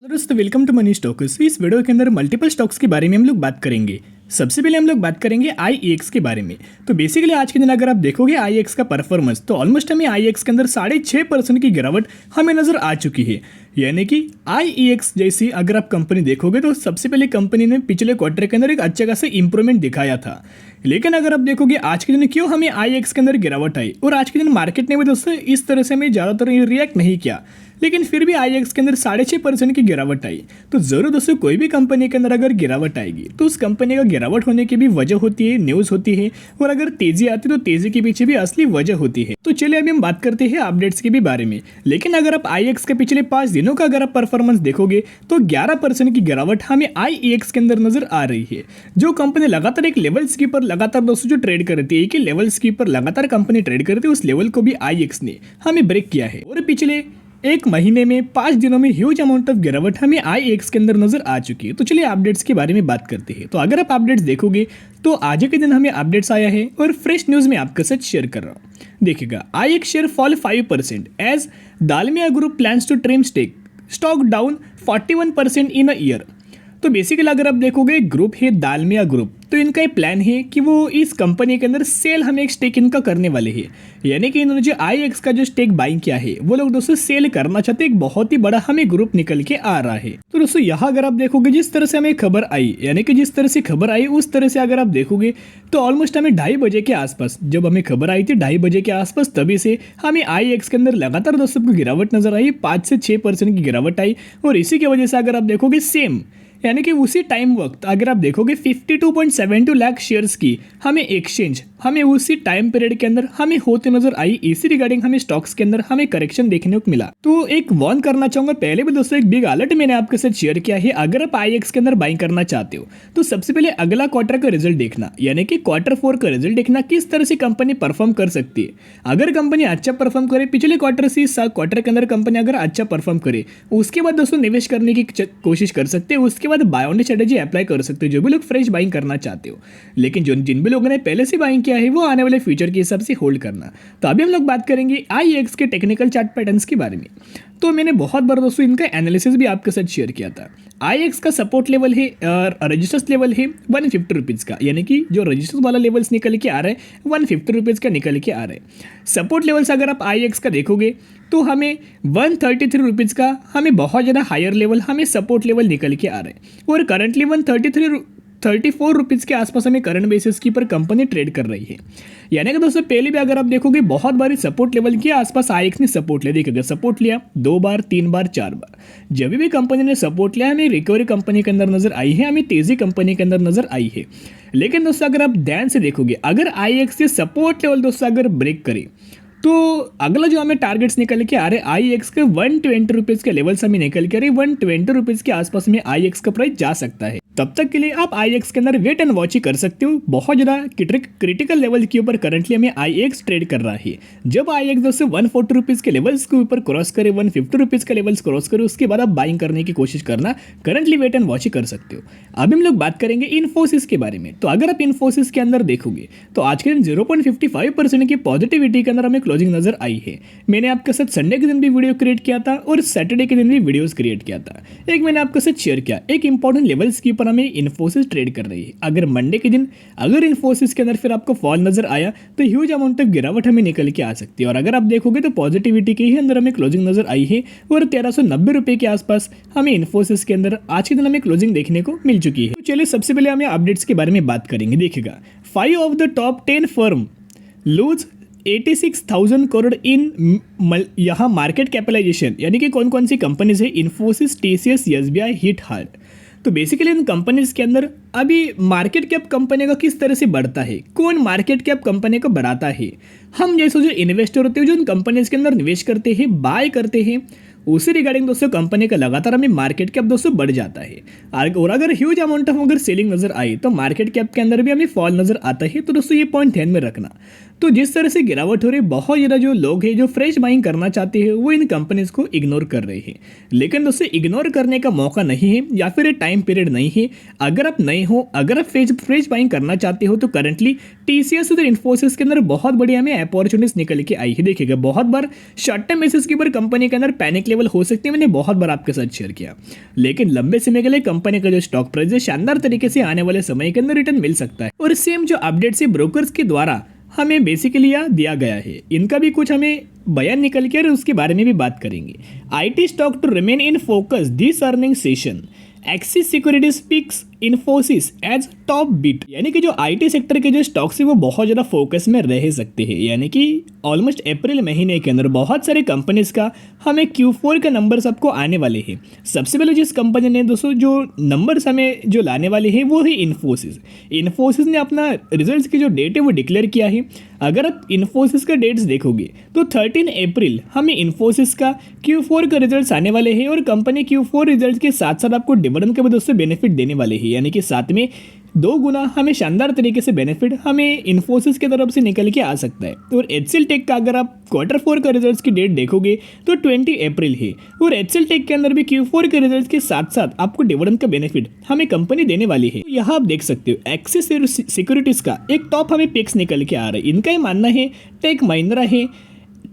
दोस्तों welcome to money stocks. इस video के अंदर मल्टीपल स्टॉक्स के बारे में हम लोग बात करेंगे। सबसे पहले हम लोग बात करेंगे IEX के बारे में। तो बेसिकली आज के दिन अगर आप देखोगे IEX का परफॉर्मेंस तो ऑलमोस्ट हमें IEX के अंदर 6.5% की गिरावट हमें नजर आ चुकी है। यानी कि IEX जैसी अगर आप कंपनी देखोगे तो सबसे पहले कंपनी ने पिछले क्वार्टर के अंदर एक अच्छे खासा इंप्रूवमेंट दिखाया था, लेकिन अगर आप देखोगे आज के दिन क्यों हमें IEX के अंदर गिरावट आई और आज के दिन मार्केट ने भी दोस्तों इस तरह से हमें ज़्यादातर रिएक्ट नहीं किया, लेकिन फिर भी IEX के अंदर 6.5% की गिरावट आई। तो जरूर दोस्तों कोई भी कंपनी के अंदर अगर गिरावट आएगी तो उस कंपनी का गिरावट होने की भी वजह होती है, न्यूज़ होती है, और अगर तेजी आती है तो तेजी के पीछे भी असली वजह होती है। तो चलिए अभी हम बात करते हैं अपडेट्स के भी बारे में। लेकिन अगर आप IEX के पिछले 5 दिनों का अगर आप परफॉर्मेंस देखोगे तो 11% की गिरावट हमें IEX के अंदर नजर आ रही है। जो कंपनी लगातार एक लेवल्स के ऊपर लगातार दोस्तों जो ट्रेड करती है कि लेवल्स के ऊपर लगातार कंपनी ट्रेड करती है, उस लेवल को भी IEX ने हमें ब्रेक किया है और पिछले एक महीने में 5 दिनों में ह्यूज अमाउंट ऑफ गिरावट हमें IEX के अंदर नजर आ चुकी है। तो चलिए अपडेट्स के बारे में बात करते हैं। तो अगर आप अपडेट्स देखोगे तो आज के दिन हमें अपडेट्स आया है और फ्रेश न्यूज़ में आपके साथ शेयर कर रहा हूँ। देखिएगा, IEX share fall 5% as Dalmia group plans to trim stock down 41% in a year. तो बेसिकली अगर आप देखोगे ग्रुप है दालमिया ग्रुप, तो इनका ये प्लान है कि वो इस कंपनी के अंदर सेल हमें एक स्टेक इनका करने वाले हैं। यानी कि इन्होंने जो IEX का जो स्टेक बाइंग किया है वो लोग दोस्तों सेल करना चाहते हैं। एक बहुत ही बड़ा हमें ग्रुप निकल के आ रहा है। तो दोस्तों यहाँ अगर आप देखोगे जिस तरह से हमें खबर आई, यानी कि जिस तरह से खबर आई उस तरह से अगर आप देखोगे तो ऑलमोस्ट हमें 2:30 बजे के आसपास, जब हमें खबर आई थी 2:30 बजे के आसपास, तभी से हमें IEX के अंदर लगातार दोस्तों को गिरावट नजर आई, 5 से 6% की गिरावट आई। और इसी की वजह से अगर आप देखोगे सेम यानी कि उसी टाइम वक्त अगर आप देखोगे 52.72 लाख शेयर्स की हमें एक्सचेंज हमें उसी टाइम पीरियड के अंदर हमें होते नजर आई। इसी रिगार्डिंग हमें स्टॉक्स के अंदर हमें करेक्शन देखने को मिला। तो एक वार्न करना चाहूंगा, पहले भी दोस्तों एक बिग अलर्ट मैंने आपके साथ शेयर किया है। अगर आप IEX के अंदर बाइंग करना चाहते हो तो सबसे पहले अगला क्वार्टर का रिजल्ट देखना, यानी कि Q4 का रिजल्ट देखना, किस तरह से कंपनी परफॉर्म कर सकती है। अगर कंपनी अच्छा परफॉर्म करे, पिछले क्वार्टर से इस क्वार्टर के अंदर कंपनी अगर अच्छा परफॉर्म करे, उसके बाद दोस्तों निवेश करने की कोशिश कर सकते हैं। उसके बाद बाय ऑन स्ट्रेटेजी अप्लाई कर सकते हो जो भी लोग फ्रेश बाइंग करना चाहते हो। लेकिन जिन भी लोगों ने पहले से बाइंग किया है वो आने वाले फ्यूचर के हिसाब से होल्ड करना। तो अभी हम लोग बात करेंगे IEX के टेक्निकल चार्ट पैटर्न्स के बारे में। तो मैंने बहुत बार दोस्तों इनका एनालिसिस भी आपके साथ शेयर किया था। IEX का सपोर्ट लेवल है, रजिस्टर्स लेवल है 150 रुपीज़ का, यानी कि जो रजिस्टर्स वाला लेवल्स निकल के आ रहा है 150 रुपीज़ का निकल के आ रहा है। सपोर्ट लेवल्स अगर आप IEX का देखोगे तो हमें 133 रुपीज़ का हमें बहुत ज़्यादा हायर लेवल हमें सपोर्ट लेवल निकल के आ रहा है। और करंटली 134 रुपीज़ के आसपास हमें करंट बेसिस की पर कंपनी ट्रेड कर रही है। यानी कि दोस्तों पहले भी अगर आप देखोगे बहुत बारी सपोर्ट लेवल के आसपास IEX ने सपोर्ट लिया। देखिएगा, सपोर्ट लिया 2 बार, 3 बार, 4 बार। जब भी कंपनी ने सपोर्ट लिया हमें रिकवरी कंपनी के अंदर नजर आई है, हमें तेजी कंपनी के अंदर नजर आई है। लेकिन दोस्तों अगर आप ध्यान से देखोगे, अगर IEX से सपोर्ट लेवल दोस्तों अगर ब्रेक करे तो अगला जो हमें टारगेट्स निकल के आ रहे IEX के 120 रुपीज़ के लेवल्स हमें निकल के आ रहे, 120 रुपीज़ के आसपास में IEX का प्राइस जा सकता है। तब तक के लिए आप IEX के अंदर वेट एंड वॉच ही कर सकते हो। बहुत ज़्यादा क्रिटिकल लेवल के ऊपर करंटली हमें IEX ट्रेड कर रहा है। जब IEX दोस्तों 140 रुपीज़ के लेवल्स के ऊपर क्रॉस करे, 150 रुपीज़ के लेवल्स क्रॉस करे, उसके बाद आप बाइंग करने की कोशिश करना। करंटली वेट एंड वॉच ही कर सकते हो। अभी हम लोग बात करेंगे इन्फोसिस के बारे में। तो अगर आप इन्फोसिस के अंदर देखोगे तो आज के दिन 0.55% की पॉजिटिविटी के अंदर हमें क्लोजिंग नजर आई है। मैंने आपके साथ संडे के दिन भी वीडियो क्रिएट किया था और सैटरडे के दिन भी वीडियोस क्रिएट किया था। एक मैंने आपके साथ शेयर किया, एक इंपॉर्टेंट लेवल्स के ऊपर हमें इन्फोसिस ट्रेड कर रही है। अगर मंडे के दिन अगर इन्फोसिस के अंदर फिर आपको फॉल नजर आया तो ह्यूज अमाउंट ऑफ गिरावट हमें निकल के आ सकती है। और अगर आप देखोगे तो पॉजिटिविटी के ही अंदर हमें क्लोजिंग नजर आई है और 1390 रुपये के आसपास हमें इन्फोसिस के अंदर आज के दिन हमें क्लोजिंग देखने को मिल चुकी है। तो चलिए सबसे पहले हमें अपडेट्स के बारे में बात करेंगे। देखिएगा, 5 of the top 10 firm lose 86,000 crore in यहाँ मार्केट कैपिटलाइजेशन, यानी कि कौन कौन सी कंपनीज है, Infosys, TCS, SBI, hit heart. तो बेसिकली इन कंपनीज के अंदर अभी मार्केट कैप कंपनी का किस तरह से बढ़ता है, कौन मार्केट कैप कंपनी को बढ़ाता है। हम जैसे जो इन्वेस्टर होते हैं जो इन कंपनीज के अंदर निवेश करते हैं, बाय करते हैं, उसी रिगार्डिंग दोस्तों कंपनी का लगातार हमें मार्केट कैप दोस्तों बढ़ जाता है। और अगर ह्यूज अमाउंट ऑफ अगर सेलिंग नजर आई तो मार्केट कैप के अंदर भी हमें फॉल नजर आता है। तो दोस्तों ये पॉइंट ध्यान में रखना। तो जिस तरह से गिरावट हो रही है, बहुत ज़्यादा जो लोग हैं जो फ्रेश बाइंग करना चाहते हैं वो इन कंपनीज को इग्नोर कर रहे हैं। लेकिन दोस्तों इग्नोर करने का मौका नहीं है या फिर टाइम पीरियड नहीं है। अगर आप नए हो, अगर आप फ्रेश बाइंग करना चाहते हो तो करंटली टीसीएस और इन्फोसिस के अंदर बहुत बड़ी हमें अपॉर्चुनिटीज निकल के आई है। देखिएगा बहुत बार शॉर्ट टर्म बेसिस के ऊपर कंपनी के अंदर पैनिक लेवल हो सकती है, मैंने बहुत बार आपके साथ शेयर किया। लेकिन लंबे समय के लिए कंपनी का जो स्टॉक प्राइस है शानदार तरीके से आने वाले समय के अंदर रिटर्न मिल सकता है। और सेम जो अपडेट्स है ब्रोकर्स के द्वारा हमें बेसिकली यह दिया गया है, इनका भी कुछ हमें बयान निकल के और उसके बारे में भी बात करेंगे। IT stock to remain in focus this earning session, Axis Securities picks Infosys as top bet. यानी कि जो आईटी सेक्टर के जो स्टॉक्स है वो बहुत ज़्यादा फोकस में रह सकते हैं। यानी कि ऑलमोस्ट अप्रैल महीने के अंदर बहुत सारे कंपनीज का हमें Q4 का नंबर्स आपको आने वाले हैं। सबसे पहले जिस कंपनी ने दोस्तों जो नंबर्स हमें जो लाने वाले हैं वो है इन्फोसिस। इन्फोसिस ने अपना रिजल्ट्स की जो डेट है वो डिक्लेयर किया है। अगर आप इन्फोसिस का डेट्स देखोगे तो 13 अप्रैल हमें इन्फोसिस का Q4 का रिजल्ट्स आने वाले हैं और कंपनी Q4 रिजल्ट्स के साथ साथ आपको डिविडेंड के भी दोस्तों बेनिफिट देने वाले हैं। यानी कि साथ में 2 गुना हमें शानदार तरीके से बेनिफिट हमें इन्फोसिस की तरफ से निकल के आ सकता है। और एचसीएल टेक का अगर आप Q4 का रिजल्ट्स की डेट देखोगे तो 20 अप्रैल है और एचसीएल टेक के अंदर भी Q4 के रिजल्ट्स के साथ साथ आपको डिविडेंड का बेनिफिट हमें कंपनी देने वाली है। तो यहाँ आप देख सकते हो एक्सिस सिक्योरिटीज का एक टॉप हमें पिक्स निकल के आ रहा है। इनका ही मानना है टेक महिंद्रा है,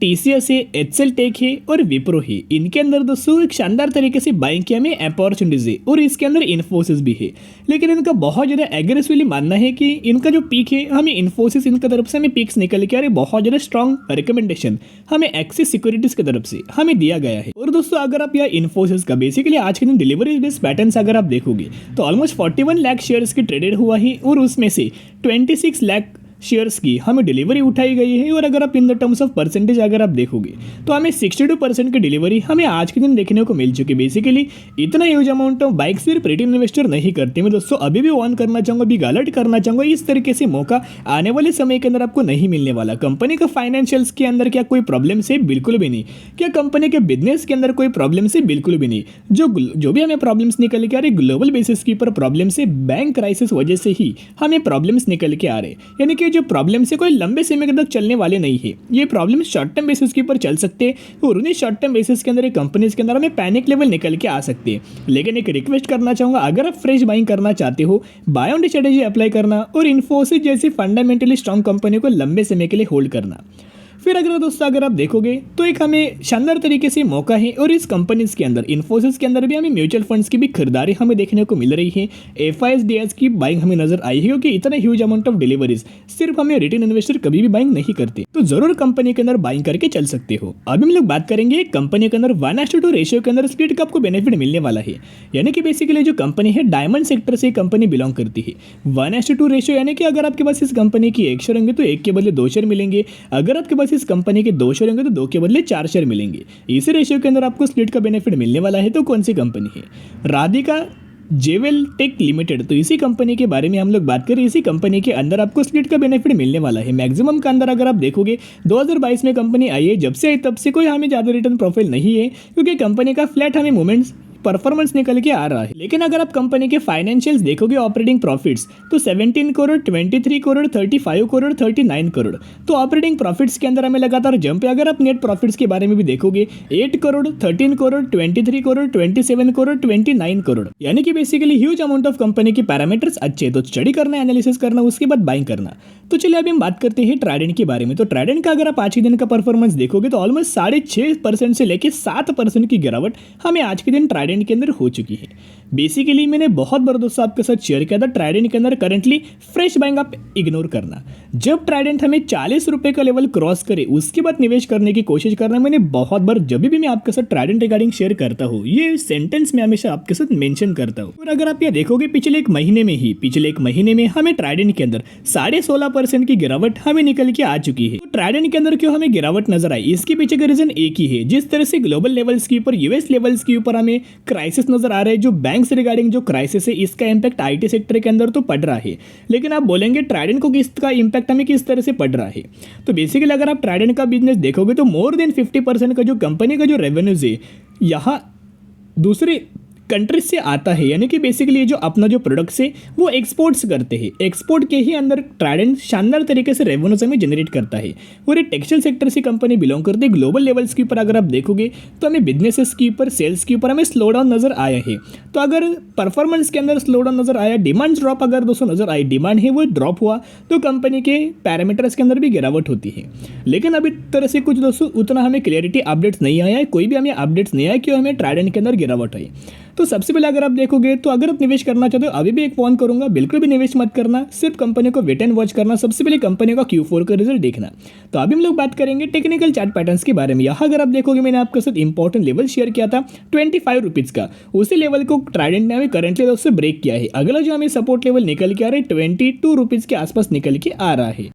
टीसीएस है, एचसीएल टेक है और विप्रो है। इनके अंदर दोस्तों एक शानदार तरीके से बाइंग किया में अपॉर्चुनिटीज है और इसके अंदर इन्फोसिस भी है। लेकिन इनका बहुत ज़्यादा एग्रेसिवली मानना है कि इनका जो पीक है हमें इन्फोसिस इनकी तरफ से हमें पिक्स निकल के आ रहे, बहुत ज़्यादा स्ट्रॉन्ग रिकमेंडेशन हमें एक्सिस सिक्योरिटीज की तरफ से हमें दिया गया है। और दोस्तों अगर आप यह इन्फोसिस का बेसिकली आज के दिन डिलीवरी बेस्ड पैटर्न्स अगर आप देखोगे तो ऑलमोस्ट 41 लाख शेयर्स की ट्रेडेड हुआ है और उसमें से 26 लाख शेयर्स की हमें डिलीवरी उठाई गई है। और अगर आप in the terms of percentage अगर आप देखोगे तो हमें 62% की डिलीवरी हमें आज के दिन देखने को मिल चुकी है। बेसिकली इतना ह्यूज अमाउंट ऑफ बाइक्स फिर रिटेल इन्वेस्टर नहीं करते। मैं दोस्तों अभी भी ऑन करना चाहूँगा, अभी अलर्ट करना चाहूँगा, इस तरीके से मौका आने वाले समय के अंदर आपको नहीं मिलने वाला। कंपनी का फाइनेंशियल्स के अंदर क्या कोई प्रॉब्लम से बिल्कुल भी नहीं, क्या कंपनी के बिजनेस के अंदर कोई प्रॉब्लम से बिल्कुल भी नहीं। जो भी हमें प्रॉब्लम्स निकल के आ रहे ग्लोबल बेसिस के ऊपर प्रॉब्लम से, बैंक क्राइसिस वजह से ही हमें प्रॉब्लम्स निकल के आ रहे। यानी कि जो प्रॉब्लम से कोई लंबे समय तक चलने वाले नहीं है, ये प्रॉब्लम शॉर्ट टर्म बेसिस के ऊपर चल सकते हैं और उन्हीं शॉर्ट टर्म बेसिस के अंदर कंपनीज के अंदर हमें पैनिक लेवल निकल के आ सकते हैं। लेकिन एक रिक्वेस्ट करना चाहूँगा, अगर आप फ्रेश बाइंग करना चाहते हो, बाय ऑन स्ट्रेटेजी अप्लाई करना और इन्फोसिस जैसी फंडामेंटली स्ट्रॉन्ग कंपनी को लंबे समय के लिए होल्ड करना। फिर अगर दोस्तों अगर आप देखोगे तो एक हमें शानदार तरीके से मौका है और इस कंपनीज के अंदर इन्फोसिस के अंदर भी हमें म्यूचुअल फंड्स की भी खरीदारी हमें देखने को मिल रही है। एफआईएसडीएस की बाइंग हमें नजर आई है क्योंकि इतना ह्यूज अमाउंट ऑफ डिलीवरीज सिर्फ हमें रिटेल इन्वेस्टर कभी भी बाइंग नहीं करते, तो जरूर कंपनी के अंदर बाइंग करके चल सकते हो। अभी हम लोग बात करेंगे कंपनी के अंदर 1:2 रेशियो के अंदर स्प्लिट का आपको बेनिफिट मिलने वाला है। यानी कि बेसिकली जो कंपनी है डायमंड सेक्टर से कंपनी बिलोंग करती है। 1:2 रेशियो यानी कि अगर आपके पास इस कंपनी की 1 शेयर होंगे तो 1 के बदले 2 शेयर मिलेंगे। अगर आपके पास इस कंपनी के 2 शेयर होंगे तो 2 के बदले 4 शेयर मिलेंगे। इसी रेशियो के अंदर आपको स्प्लिट का बेनिफिट मिलने वाला है। तो कौन सी कंपनी है? Radhika Jewel Tech Limited. तो इसी कंपनी के बारे में हम लोग बात करें। इसी कंपनी के अंदर आपको स्प्लिट का बेनिफिट मिलने वाला है। मैक्सिमम के अंदर अगर आप देखोगे 2022 में कंपनी आई है, जब से आई तब से कोई हमें ज़्यादा रिटर्न प्रोफाइल नहीं है क्योंकि कंपनी का फ्लैट हमें मूवमेंट्स परफॉर्मेंस निकल के आ रहा है। लेकिन अगर आप कंपनी के फाइनेंशियल्स देखोगे ऑपरेटिंग प्रॉफिट्स तो 17 करोड़, 23 करोड़, 35 करोड़, 39 करोड़। तो ऑपरेटिंग प्रॉफिट्स के अंदर हमें लगातार जंप है। अगर आप नेट प्रॉफिट्स के बारे में भी देखोगे 8 करोड़, 13 करोड़, 23 करोड़, 27 करोड़, 29 करोड़। यानी कि basically huge amount of company के पैरामीटर्स अच्छे। तो स्टडी करना, एनालिसिस करना, उसके बाद बाइंग करना। तो चलिए अभी हम बात करते हैं ट्राइडेंट के बारे में। तो ट्राइडेंट का अगर आप आज के दिन का परफॉर्मेंस देखोगे तो ऑलमोस्ट 6.5% से लेकर 7% की गिरावट हमें आज के दिन ट्राइडेंट के अंदर हो चुकी है। बेसिकली मैंने बहुत बार दोस्तों आपके साथ शेयर किया था ट्राइडेंट के अंदर करंटली फ्रेश बाइंग आप इग्नोर करना। जब ट्राइडेंट हमें 40 रुपए का लेवल क्रॉस करे उसके बाद निवेश करने की कोशिश करना। मैंने बहुत बार जब भी मैं आपके साथ ट्राइडेंट रिगार्डिंग शेयर करता हूँ ये सेंटेंस में हमेशा आपके साथ मेंशन करता हूँ। और अगर आप ये देखोगे पिछले एक महीने में हमें ट्राइडेंट के अंदर 16.5% की गिरावट हमें निकल के आ चुकी है। तो ट्राइडेंट के अंदर क्यों हमें गिरावट नजर आई, इसके पीछे का रीजन एक ही है। जिस तरह से ग्लोबल लेवल्स के ऊपर, यूएस लेवल्स के ऊपर हमें क्राइसिस नजर आ रहा है, जो बैंक से रिगार्डिंग जो क्राइसिस है इसका इंपैक्ट आईटी सेक्टर के अंदर तो पड़ रहा है। लेकिन आप बोलेंगे ट्राइडेंट को किसका इंपैक्ट हमें किस तरह से पड़ रहा है। तो बेसिकली अगर आप ट्राइडेंट का बिजनेस देखोगे तो मोर देन 50% का जो कंपनी का जो रेवेन्यूज है यहाँ दूसरे कंट्रीज से आता है, यानी कि बेसिकली ये जो अपना जो प्रोडक्ट्स है वो एक्सपोर्ट्स करते हैं। एक्सपोर्ट के ही अंदर ट्राइडेंट शानदार तरीके से रेवेन्यूज हमें जनरेट करता है और ये टेक्सटाइल सेक्टर से कंपनी बिलोंग करती है। ग्लोबल लेवल्स के ऊपर अगर आप देखोगे तो हमें बिजनेसेस के ऊपर, सेल्स के ऊपर हमें स्लो डाउन नजर आया है। तो अगर परफॉर्मेंस के अंदर स्लो डाउन नजर आया, डिमांड ड्रॉप अगर दोस्तों नजर आई, डिमांड है वो ड्रॉप हुआ, तो कंपनी के पैरामीटर्स के अंदर भी गिरावट होती है। लेकिन अभी तरह से कुछ दोस्तों उतना हमें क्लियरिटी अपडेट्स नहीं आया है, कोई भी हमें अपडेट्स नहीं आया कि हमें ट्राइडेंट के अंदर गिरावट आई। तो सबसे पहले अगर आप देखोगे तो अगर आप निवेश करना चाहते हो, अभी भी एक फोन करूंगा, बिल्कुल भी निवेश मत करना, सिर्फ कंपनी को वेट एंड वॉच करना। सबसे पहले कंपनी का Q4 का रिजल्ट देखना। तो अभी हम लोग बात करेंगे टेक्निकल चार्ट पैटर्न्स के बारे में। यहाँ अगर आप देखोगे मैंने आपके साथ इंपॉर्टेंट लेवल शेयर किया था 25 रुपीज़ का, उसी लेवल को ट्राइडेंट ने हमें करंटली उससे ब्रेक किया है। अगला जो हमें सपोर्ट लेवल निकल के आ रहा है 22 रुपीज़ के आसपास निकल के आ रहा है।